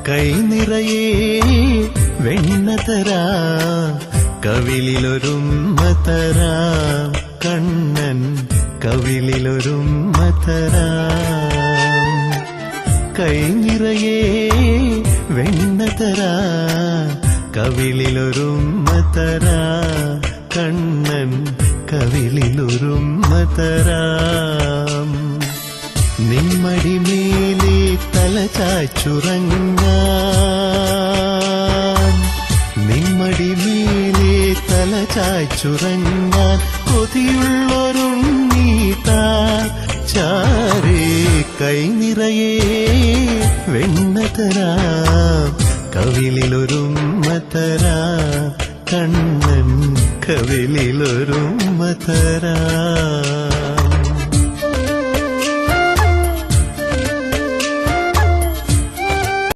കൈ നിറയെ വെണ്ണ തരാം, കവിളിലൊരുമ്മ തരാം, കണ്ണൻ കവിളിലൊരുമ്മ തരാം. കൈ നിറയെ വെണ്ണ തരാം, കവിളിലൊരുമ്മ തരാം, കണ്ണൻ കവിളിലൊരുമ്മ തരാം. നിമ്മടിമേലെ തല ചായ്ച്ചുറങ്ങാൻ, നിമ്മടിമേലെ തല ചായ്ച്ചുറങ്ങാൻ കൊതിയുള്ളൊരുണ്ണീട്ടാ ചാരേ. കൈ നിറയെ വെണ്ണ തരാം, കവിളിലൊരുമ്മ തരാം, കണ്ണൻ കവിളിലൊരുമ്മ തരാം.